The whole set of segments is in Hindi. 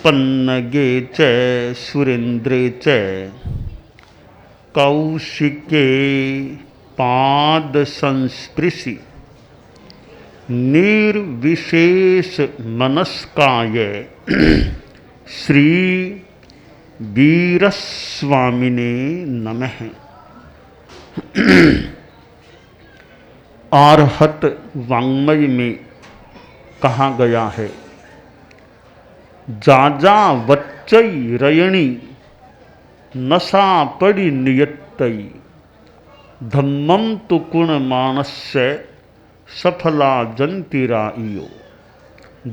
पन्नगे च सुरेन्द्रे च कौशिके पाद संस्पृशि निर्विशेष मनस्काय श्री वीरस्वामिने नमः। आर्हत वाङ्मय में कहा गया है, जाजा वच्चई रयणी नशा पड़ी नियत्तई धम्मम तु कुण मानस्य सफला जंतिराइयो।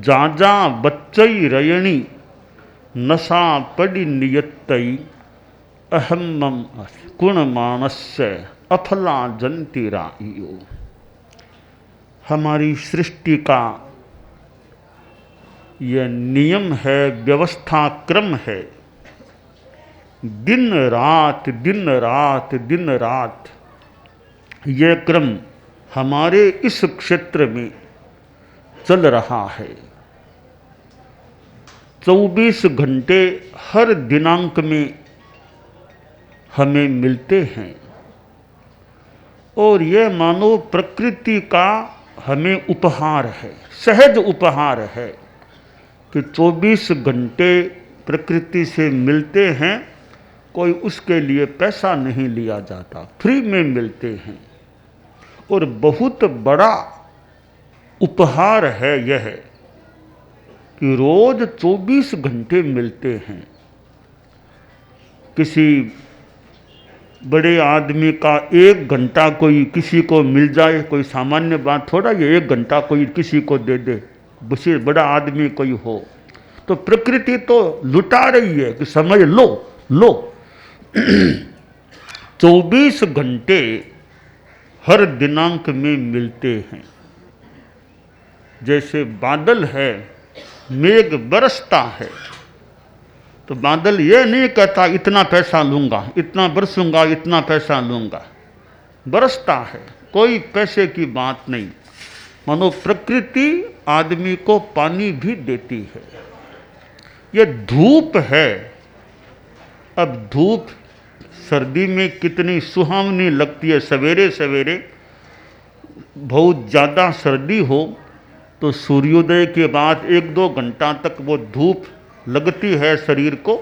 जाजा बच्चई रयणी नशा पड़ी नियत्तई अहम्मम कुण मानस्य अफला जंतिराइयो। हमारी सृष्टि का यह नियम है, व्यवस्था क्रम है। दिन रात दिन रात दिन रात यह क्रम हमारे इस क्षेत्र में चल रहा है। 24 घंटे हर दिनांक में हमें मिलते हैं और यह मानो प्रकृति का हमें उपहार है, सहज उपहार है कि 24 घंटे प्रकृति से मिलते हैं। कोई उसके लिए पैसा नहीं लिया जाता, फ्री में मिलते हैं। और बहुत बड़ा उपहार है यह कि रोज 24 घंटे मिलते हैं। किसी बड़े आदमी का 1 घंटा कोई किसी को मिल जाए, कोई सामान्य बात थोड़ा ये 1 घंटा कोई किसी को दे दे, बड़ा आदमी कोई हो। तो प्रकृति तो लुटा रही है कि समझ लो लो 24 घंटे हर दिनांक में मिलते हैं। जैसे बादल है, मेघ बरसता है, तो बादल ये नहीं कहता इतना पैसा लूंगा, इतना बरसूंगा, इतना पैसा लूंगा। बरसता है, कोई पैसे की बात नहीं। मानो प्रकृति आदमी को पानी भी देती है। ये धूप है। अब धूप सर्दी में कितनी सुहावनी लगती है। सवेरे सवेरे बहुत ज़्यादा सर्दी हो तो सूर्योदय के बाद 1-2 घंटा तक वो धूप लगती है शरीर को,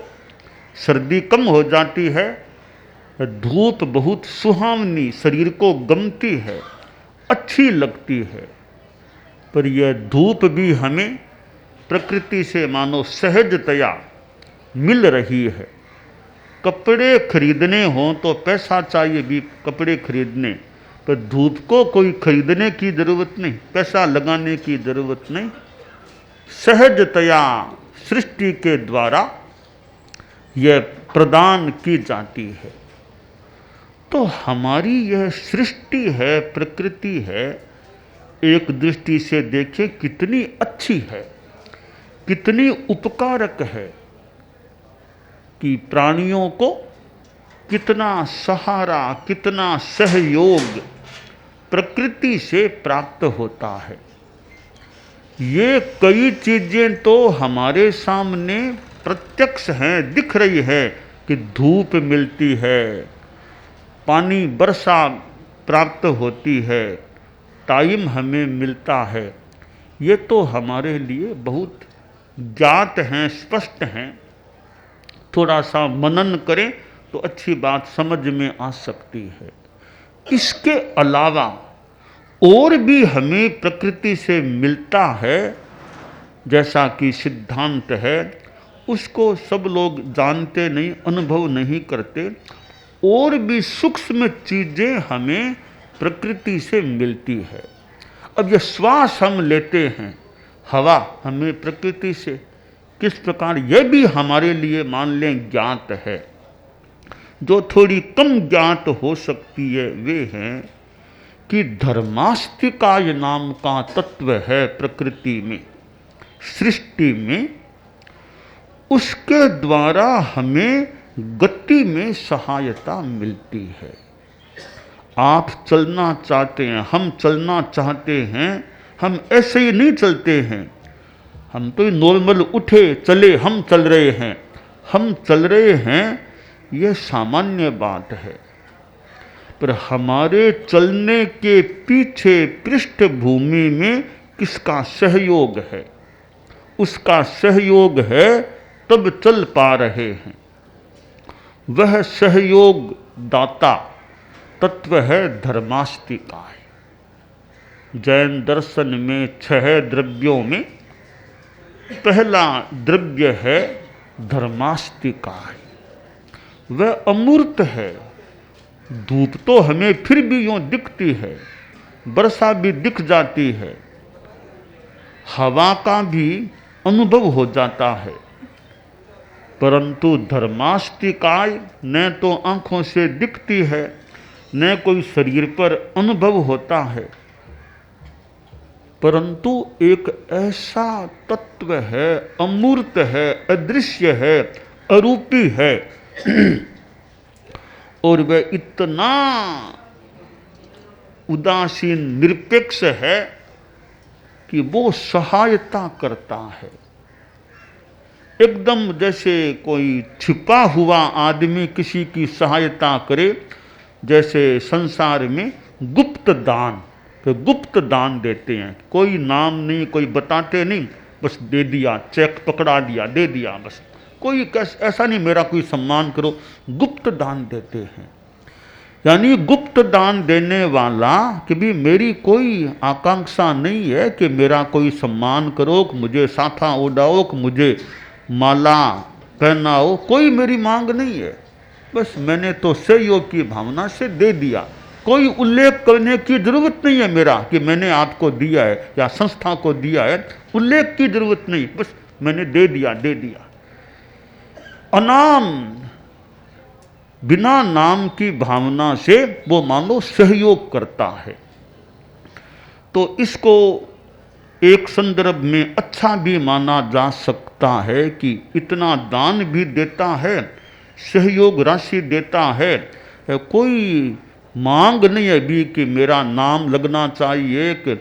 सर्दी कम हो जाती है। धूप बहुत सुहावनी, शरीर को गमती है, अच्छी लगती है। पर यह धूप भी हमें प्रकृति से मानो सहजतया मिल रही है। कपड़े खरीदने हों तो पैसा चाहिए भी कपड़े खरीदने, पर धूप को कोई खरीदने की ज़रूरत नहीं, पैसा लगाने की ज़रूरत नहीं। सहजतया सृष्टि के द्वारा यह प्रदान की जाती है। तो हमारी यह सृष्टि है, प्रकृति है, एक दृष्टि से देखें कितनी अच्छी है, कितनी उपकारक है कि प्राणियों को कितना सहारा, कितना सहयोग प्रकृति से प्राप्त होता है। ये कई चीज़ें तो हमारे सामने प्रत्यक्ष हैं, दिख रही है कि धूप मिलती है, पानी वर्षा प्राप्त होती है, टाइम हमें मिलता है। ये तो हमारे लिए बहुत ज्ञात हैं, स्पष्ट हैं। थोड़ा सा मनन करें तो अच्छी बात समझ में आ सकती है। इसके अलावा और भी हमें प्रकृति से मिलता है, जैसा कि सिद्धांत है, उसको सब लोग जानते नहीं, अनुभव नहीं करते। और भी सूक्ष्म चीज़ें हमें प्रकृति से मिलती है। अब ये श्वास हम लेते हैं, हवा हमें प्रकृति से किस प्रकार, यह भी हमारे लिए मान लें ज्ञात है। जो थोड़ी कम ज्ञात हो सकती है वे हैं कि धर्मास्तिकाय नाम का तत्व है प्रकृति में, सृष्टि में। उसके द्वारा हमें गति में सहायता मिलती है। आप चलना चाहते हैं, हम चलना चाहते हैं, हम ऐसे ही नहीं चलते हैं। हम तो नॉर्मल उठे चले, हम चल रहे हैं, हम चल रहे हैं, यह सामान्य बात है। पर हमारे चलने के पीछे पृष्ठभूमि में किसका सहयोग है, उसका सहयोग है, तब चल पा रहे हैं। वह सहयोग दाता तत्व है धर्मास्तिकाय। जैन दर्शन में 6 द्रव्यों में पहला द्रव्य है धर्मास्तिकाय। वह अमूर्त है। धूप तो हमें फिर भी यूं दिखती है, वर्षा भी दिख जाती है, हवा का भी अनुभव हो जाता है, परंतु धर्मास्तिकाय न तो आंखों से दिखती है, न कोई शरीर पर अनुभव होता है, परंतु एक ऐसा तत्व है, अमूर्त है, अदृश्य है, अरूपी है और वह इतना उदासीन निरपेक्ष है कि वो सहायता करता है। एकदम जैसे कोई छिपा हुआ आदमी किसी की सहायता करे, जैसे संसार में गुप्त दान, तो गुप्त दान देते हैं, कोई नाम नहीं, कोई बताते नहीं, बस दे दिया, चेक पकड़ा दिया, दे दिया, बस कोई ऐसा नहीं मेरा कोई सम्मान करो, गुप्त दान देते हैं। यानी गुप्त दान देने वाला कि भी मेरी कोई आकांक्षा नहीं है कि मेरा कोई सम्मान करो, कि मुझे साथा उड़ाओ, कि मुझे माला पहनाओ, कोई मेरी मांग नहीं है, बस मैंने तो सहयोग की भावना से दे दिया। कोई उल्लेख करने की जरूरत नहीं है मेरा कि मैंने आपको दिया है या संस्था को दिया है, उल्लेख की जरूरत नहीं, बस मैंने दे दिया, दे दिया। अनाम, बिना नाम की भावना से वो मानो सहयोग करता है। तो इसको एक संदर्भ में अच्छा भी माना जा सकता है कि इतना दान भी देता है, सहयोग राशि देता है, कोई मांग नहीं है भी कि मेरा नाम लगना चाहिए, कि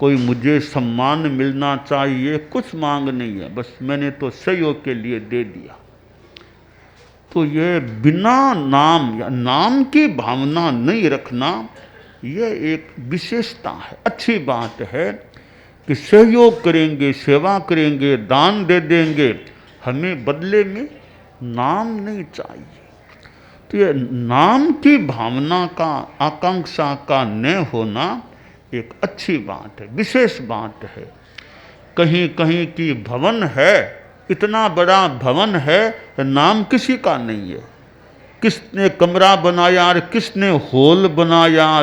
कोई मुझे सम्मान मिलना चाहिए, कुछ मांग नहीं है, बस मैंने तो सहयोग के लिए दे दिया। तो यह बिना नाम या नाम की भावना नहीं रखना, यह एक विशेषता है, अच्छी बात है कि सहयोग करेंगे, सेवा करेंगे, दान दे देंगे, हमें बदले में नाम नहीं चाहिए। तो यह नाम की भावना का, आकांक्षा का न होना एक अच्छी बात है, विशेष बात है। कहीं कहीं की भवन है, इतना बड़ा भवन है, नाम किसी का नहीं है, किसने कमरा बनाया और किसने हॉल बनाया,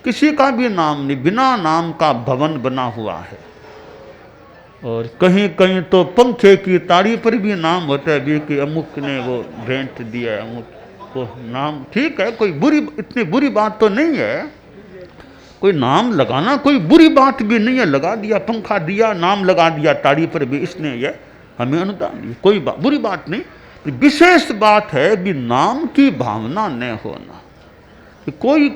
किसी का भी नाम नहीं, बिना नाम का भवन बना हुआ है। और कहीं कहीं तो पंखे की ताड़ी पर भी नाम होता है भी कि अमुक ने वो भेंट दिया, अमुक को नाम, ठीक है, कोई बुरी, इतनी बुरी बात तो नहीं है, कोई नाम लगाना कोई बुरी बात भी नहीं है, लगा दिया, पंखा दिया, नाम लगा दिया ताड़ी पर भी, इसने ये हमें अनुदान दिया, कोई बुरी बात नहीं। विशेष बात है भी नाम की भावना न होना, कोई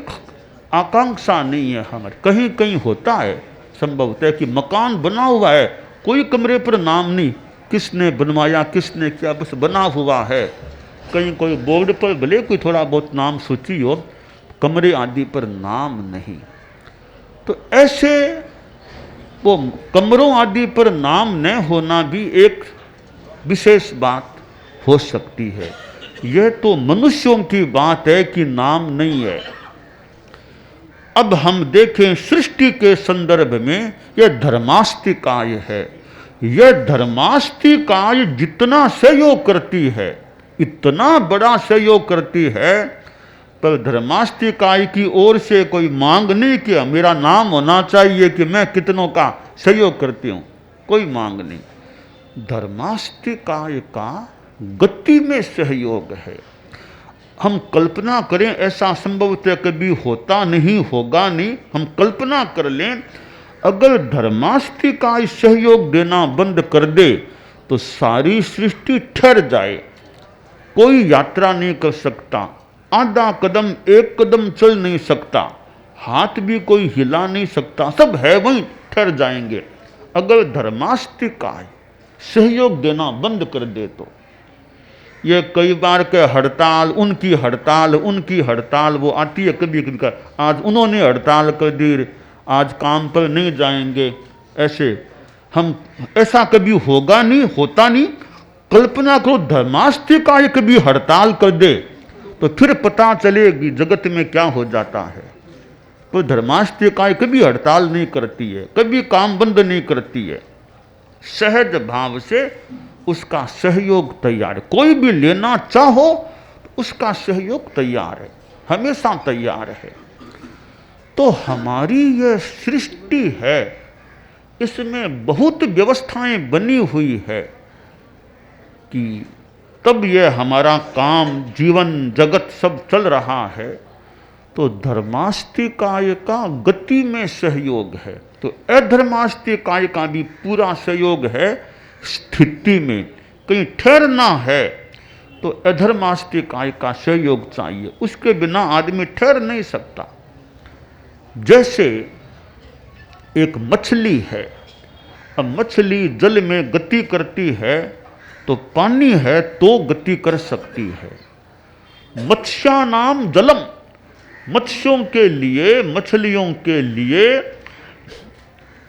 आकांक्षा नहीं है हमारे। कहीं कहीं होता है, संभवतः है कि मकान बना हुआ है, कोई कमरे पर नाम नहीं, किसने बनवाया, किसने किया, बस बना हुआ है। कहीं कोई बोर्ड पर भले कोई थोड़ा बहुत नाम सूची हो, कमरे आदि पर नाम नहीं। तो ऐसे वो कमरों आदि पर नाम न होना भी एक विशेष बात हो सकती है। यह तो मनुष्यों की बात है कि नाम नहीं है। अब हम देखें सृष्टि के संदर्भ में, यह धर्मास्तिकाय है। यह धर्मास्तिकाय जितना सहयोग करती है, इतना बड़ा सहयोग करती है, पर धर्मास्तिकाय की ओर से कोई मांग नहीं कि मेरा नाम होना चाहिए कि मैं कितनों का सहयोग करती हूँ, कोई मांग नहीं। धर्मास्तिकाय का गति में सहयोग है। हम कल्पना करें, ऐसा संभवतः कभी होता नहीं, होगा नहीं, हम कल्पना कर लें, अगर धर्मास्तिकाय सहयोग देना बंद कर दे तो सारी सृष्टि ठहर जाए, कोई यात्रा नहीं कर सकता, आधा कदम एक कदम चल नहीं सकता, हाथ भी कोई हिला नहीं सकता, सब है वहीं ठहर जाएंगे। अगर धर्मास्तिकाय सहयोग देना बंद कर दे तो ये कई बार के हड़ताल, उनकी हड़ताल, उनकी हड़ताल वो आती है कभी कभी का, आज उन्होंने हड़ताल कर दी, आज काम पर नहीं जाएंगे, ऐसे हम, ऐसा कभी होगा नहीं, होता नहीं। कल्पना करो धर्मास्थी का ये कभी हड़ताल कर दे तो फिर पता चलेगी जगत में क्या हो जाता है। तो धर्मास्थी का कभी हड़ताल नहीं करती है, कभी काम बंद नहीं करती है, सहज भाव से उसका सहयोग तैयार है। कोई भी लेना चाहो तो उसका सहयोग तैयार है, हमेशा तैयार है। तो हमारी ये सृष्टि है, इसमें बहुत व्यवस्थाएं बनी हुई है कि तब ये हमारा काम, जीवन, जगत सब चल रहा है। तो धर्मास्तिकाय का गति में सहयोग है, तो अधर्मास्तिकाय का भी पूरा सहयोग है स्थिति में। कहीं ठहरना है तो अधर्मास्तिकाय का सहयोग चाहिए, उसके बिना आदमी ठहर नहीं सकता। जैसे एक मछली है, अब मछली जल में गति करती है तो पानी है तो गति कर सकती है। मत्स्यानाम जलम, मत्स्यों के लिए, मछलियों के लिए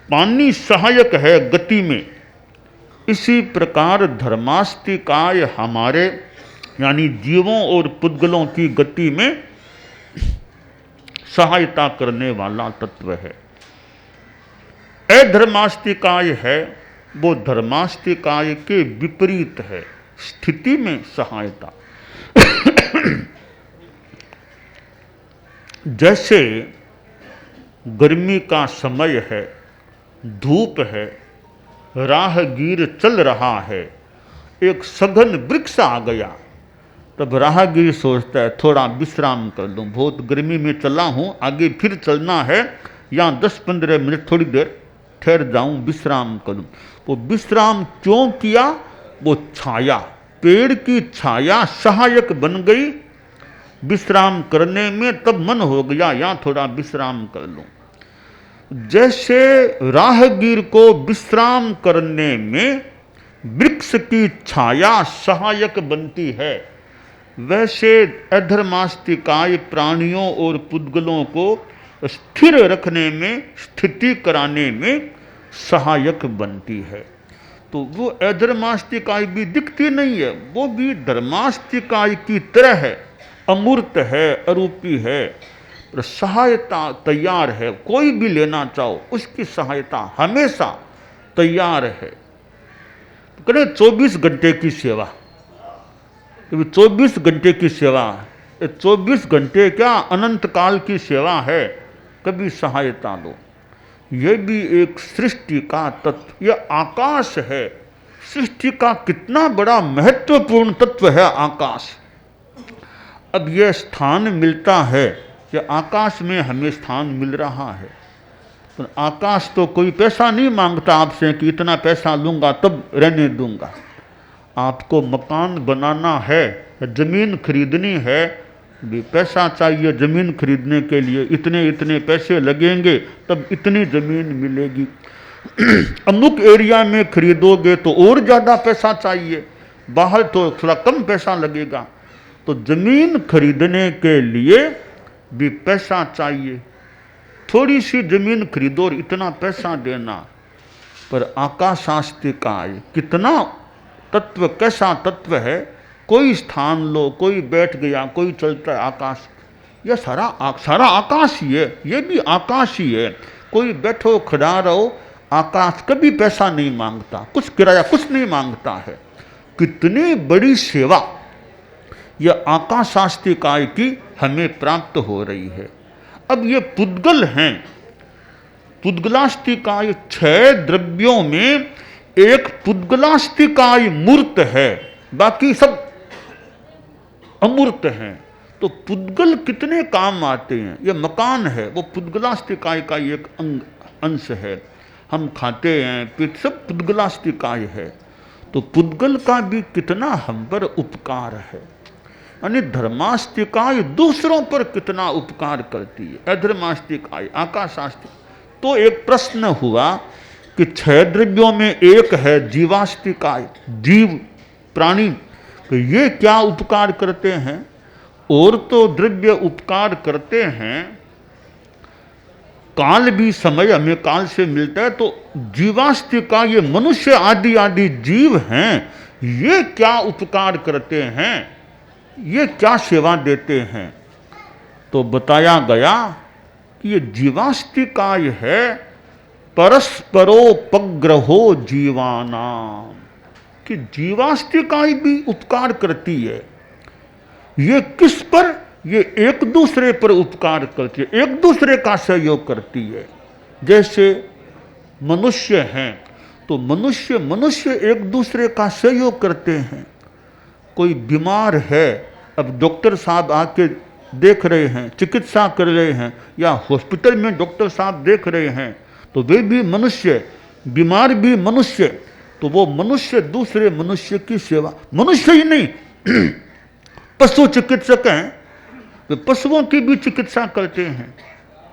पानी सहायक है गति में। इसी प्रकार धर्मास्तिकाय हमारे यानी जीवों और पुद्गलों की गति में सहायता करने वाला तत्व है। अधर्मास्तिकाय है वो धर्मास्तिकाय के विपरीत है, स्थिति में सहायता। जैसे गर्मी का समय है, धूप है, राहगीर चल रहा है, एक सघन वृक्ष आ गया, तब राहगीर सोचता है थोड़ा विश्राम कर लूँ, बहुत गर्मी में चला हूँ, आगे फिर चलना है, यहाँ 10-15 मिनट थोड़ी देर ठहर जाऊँ, विश्राम करूँ। वो विश्राम क्यों किया? वो छाया, पेड़ की छाया सहायक बन गई विश्राम करने में, तब मन हो गया यहाँ थोड़ा विश्राम कर लूँ। जैसे राहगीर को विश्राम करने में वृक्ष की छाया सहायक बनती है, वैसे अधर्मास्तिकाय प्राणियों और पुद्गलों को स्थिर रखने में, स्थिति कराने में सहायक बनती है। तो वो अधर्मास्तिकाय भी दिखती नहीं है, वो भी धर्मास्तिकाय की तरह है, अमूर्त है, अरूपी है, पर सहायता तैयार है। कोई भी लेना चाहो उसकी सहायता हमेशा तैयार है। तो करें 24 घंटे की सेवा, 24 घंटे की सेवा, 24 घंटे क्या अनंत काल की सेवा है, कभी सहायता लो। यह भी एक सृष्टि का तत्व, यह आकाश है। सृष्टि का कितना बड़ा महत्वपूर्ण तत्व है आकाश। अब यह स्थान मिलता है, यह आकाश में हमें स्थान मिल रहा है। तो आकाश तो कोई पैसा नहीं मांगता आपसे कि इतना पैसा लूँगा तब रहने दूंगा। आपको मकान बनाना है, ज़मीन खरीदनी है, भी पैसा चाहिए ज़मीन खरीदने के लिए, इतने इतने पैसे लगेंगे तब इतनी ज़मीन मिलेगी। अमुक एरिया में खरीदोगे तो और ज़्यादा पैसा चाहिए, बाहर तो थोड़ा कम पैसा लगेगा। तो ज़मीन खरीदने के लिए भी पैसा चाहिए, थोड़ी सी ज़मीन खरीदो और इतना पैसा देना। पर आकाशास्तिकाय कितना तत्व, कैसा तत्व है। कोई स्थान लो, कोई बैठ गया, कोई चलता है, आकाश, यह सारा आकाश ही है, ये भी आकाश ही है। कोई बैठो खड़ा रहो, आकाश कभी पैसा नहीं मांगता, कुछ किराया कुछ नहीं मांगता है। कितनी बड़ी सेवा यह आकाशास्तिकाय की हमें प्राप्त हो रही है। अब ये पुद्गल हैं, पुद्गलास्तिकाय 6 द्रव्यों में एक पुद्गलास्तिकाय मूर्त है, बाकी सब अमूर्त हैं। तो पुद्गल कितने काम आते हैं। यह मकान है, वो पुद्गलास्तिकाय का एक अंश है। हम खाते हैं, पीते, सब पुद्गलास्तिकाय है। तो पुद्गल का भी कितना हम पर उपकार है। यानी धर्मास्तिकाय दूसरों पर कितना उपकार करती है, अधर्मास्तिकाय, आकाशास्तिकाय। तो एक प्रश्न हुआ कि 6 द्रव्यों में एक है जीवास्तिकाय, जीव प्राणी, तो ये क्या उपकार करते हैं? और तो द्रव्य उपकार करते हैं, काल भी समय हमें काल से मिलता है, तो जीवास्तिका ये मनुष्य आदि आदि जीव हैं, ये क्या उपकार करते हैं, ये क्या सेवा देते हैं? तो बताया गया कि ये जीवास्तिकाय है परस्परोपग्रहो जीवानाम, कि जीवास्तिकाय भी उपकार करती है। ये किस पर? ये एक दूसरे पर उपकार करती है, एक दूसरे का सहयोग करती है। जैसे मनुष्य हैं तो मनुष्य मनुष्य एक दूसरे का सहयोग करते हैं। कोई बीमार है, अब डॉक्टर साहब आके देख रहे हैं, चिकित्सा कर रहे हैं, या हॉस्पिटल में डॉक्टर साहब देख रहे हैं, तो वे भी मनुष्य, बीमार भी मनुष्य, तो वो मनुष्य दूसरे मनुष्य की सेवा, मनुष्य ही नहीं पशु चिकित्सक हैं, वे पशुओं की भी चिकित्सा करते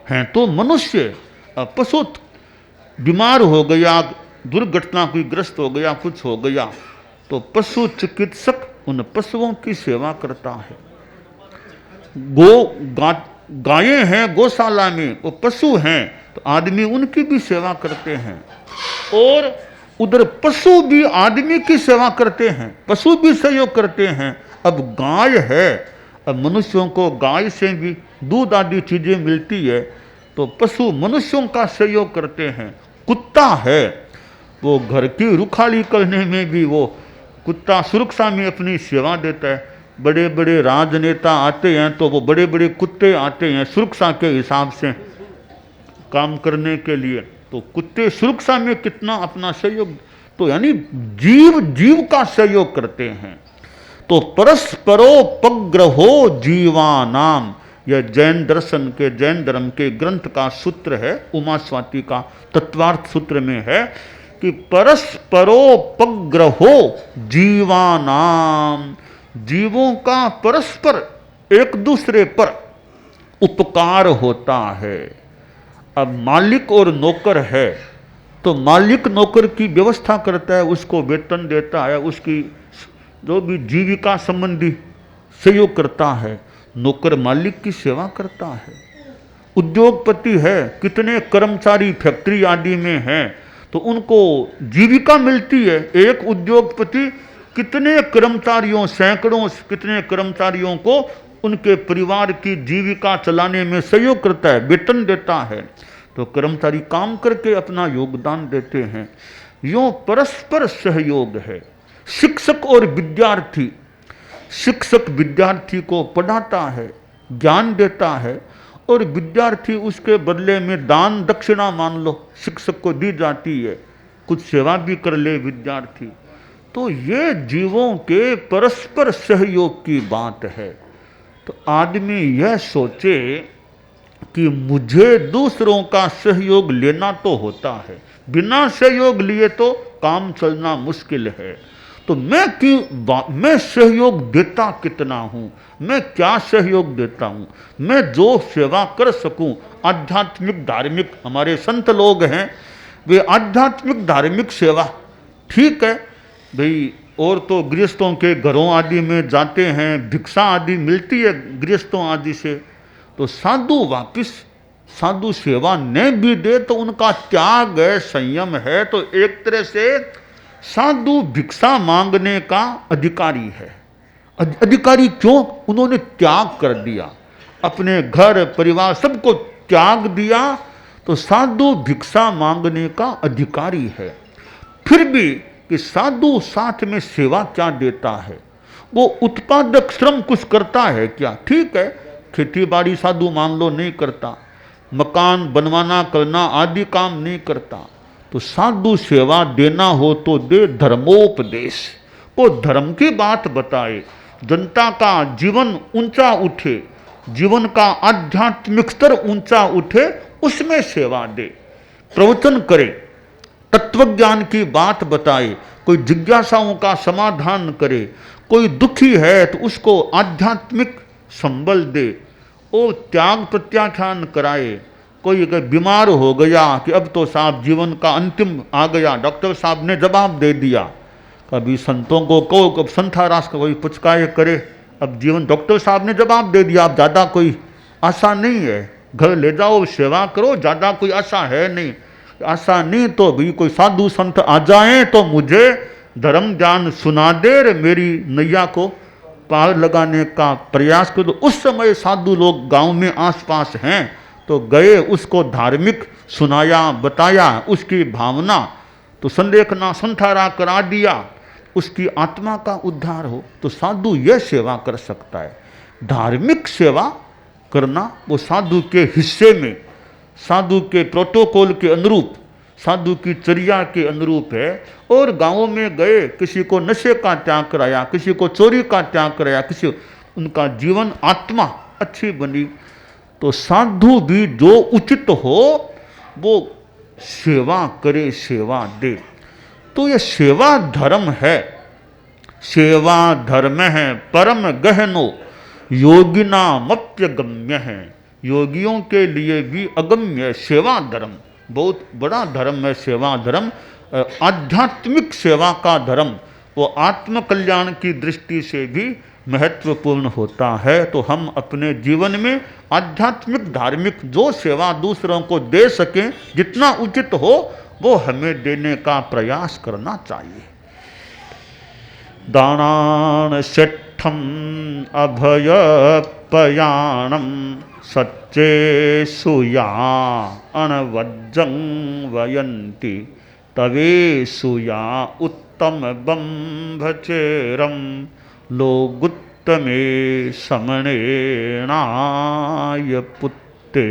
हैं तो मनुष्य। पशु बीमार हो गया, दुर्घटना कोई ग्रस्त हो गया, कुछ हो गया, तो पशु चिकित्सक उन पशुओं की सेवा करता है। गायें हैं गौशाला में, वो पशु हैं, तो आदमी उनकी भी सेवा करते हैं, और उधर पशु भी आदमी की सेवा करते हैं, पशु भी सहयोग करते हैं। अब गाय है, अब मनुष्यों को गाय से भी दूध आदि चीजें मिलती है, तो पशु मनुष्यों का सहयोग करते हैं। कुत्ता है, वो घर की रुखाली करने में भी वो कुत्ता सुरक्षा में अपनी सेवा देता है। बड़े बड़े राजनेता आते हैं तो वो बड़े बड़े कुत्ते आते हैं सुरक्षा के हिसाब से काम करने के लिए, तो कुत्ते सुरक्षा में कितना अपना सहयोग, तो यानी जीव जीव का सहयोग करते हैं। तो परस्परोपग्रहो जीवानाम, यह जैन दर्शन के, जैन धर्म के ग्रंथ का सूत्र है, उमा स्वाति का तत्वार्थ सूत्र में है कि परस्परोपग्रहो जीवानाम, जीवों का परस्पर एक दूसरे पर उपकार होता है। अब मालिक और नौकर है, तो मालिक नौकर की व्यवस्था करता है, उसको वेतन देता है, उसकी जो भी जीविका संबंधी सहयोग करता है। नौकर मालिक की सेवा करता है। उद्योगपति है, कितने कर्मचारी फैक्ट्री आदि में हैं, तो उनको जीविका मिलती है। एक उद्योगपति कितने कर्मचारियों, सैकड़ों कितने कर्मचारियों को उनके परिवार की जीविका चलाने में सहयोग करता है, वेतन देता है, तो कर्मचारी काम करके अपना योगदान देते हैं। यूँ परस्पर सहयोग है। शिक्षक और विद्यार्थी, शिक्षक विद्यार्थी को पढ़ाता है, ज्ञान देता है, और विद्यार्थी उसके बदले में दान दक्षिणा मान लो शिक्षक को दी जाती है, कुछ सेवा भी कर ले विद्यार्थी। तो ये जीवों के परस्पर सहयोग की बात है। तो आदमी यह सोचे कि मुझे दूसरों का सहयोग लेना तो होता है, बिना सहयोग लिए तो काम चलना मुश्किल है। तो मैं सहयोग देता कितना हूँ, मैं क्या सहयोग देता हूँ, मैं जो सेवा कर सकूँ। आध्यात्मिक धार्मिक हमारे संत लोग हैं, वे आध्यात्मिक धार्मिक सेवा ठीक है भाई, और तो गृहस्थों के घरों आदि में जाते हैं, भिक्षा आदि मिलती है गृहस्थों आदि से, तो साधु वापिस साधु सेवा न भी दे तो उनका त्याग है, संयम है, तो एक तरह से साधु भिक्षा मांगने का अधिकारी है। अधिकारी क्यों? उन्होंने त्याग कर दिया, अपने घर परिवार सबको त्याग दिया, तो साधु भिक्षा मांगने का अधिकारी है। फिर भी कि साधु साथ में सेवा क्या देता है, वो उत्पादक श्रम कुछ करता है क्या? ठीक है, खेती बाड़ी साधु मान लो नहीं करता, मकान बनवाना करना आदि काम नहीं करता, तो साधु सेवा देना हो तो दे धर्मोपदेश, वो धर्म की बात बताए, जनता का जीवन ऊंचा उठे, जीवन का आध्यात्मिक स्तर ऊंचा उठे, उसमें सेवा दे, प्रवचन करे, तत्वज्ञान की बात बताए, कोई जिज्ञासाओं का समाधान करे, कोई दुखी है तो उसको आध्यात्मिक संबल दे, वो त्याग प्रत्याख्यान कराए, कोई अगर बीमार हो गया कि अब तो साहब जीवन का अंतिम आ गया, डॉक्टर साहब ने जवाब दे दिया, कभी संतों को कहो, कब संथारास को कोई पुचकाए करे, अब जीवन डॉक्टर साहब ने जवाब दे दिया, अब ज़्यादा कोई आशा नहीं है, घर ले जाओ सेवा करो, ज़्यादा कोई आशा है नहीं। आशा नहीं तो भी कोई साधु संत आ जाए तो मुझे धर्म ज्ञान सुना दे रे, मेरी नैया को पार लगाने का प्रयास करो। तो उस समय साधु लोग गांव में आसपास हैं तो गए, उसको धार्मिक सुनाया, बताया, उसकी भावना तो संदेखना संथारा करा दिया, उसकी आत्मा का उद्धार हो। तो साधु यह सेवा कर सकता है। धार्मिक सेवा करना वो साधु के हिस्से में, साधु के प्रोटोकॉल के अनुरूप, साधु की चर्या के अनुरूप है। और गांवों में गए, किसी को नशे का त्याग कराया, किसी को चोरी का त्याग कराया, किसी उनका जीवन आत्मा अच्छी बनी। तो साधु भी जो उचित हो वो सेवा करे, सेवा दे। तो ये सेवा धर्म है, सेवा धर्म है परम गहनो योगिनामप्य गम्य है। योगियों के लिए भी अगम्य सेवा धर्म, बहुत बड़ा धर्म है सेवा धर्म। आध्यात्मिक सेवा का धर्म वो आत्म कल्याण की दृष्टि से भी महत्वपूर्ण होता है। तो हम अपने जीवन में आध्यात्मिक धार्मिक जो सेवा दूसरों को दे सकें, जितना उचित हो वो हमें देने का प्रयास करना चाहिए। दानान सेठम अभय पयाणम सच्चे सुया अणवज्जं वयंती तवे सुया उत्तम बंभचेरम लोगुत्तमे समणेनाय पुत्ते।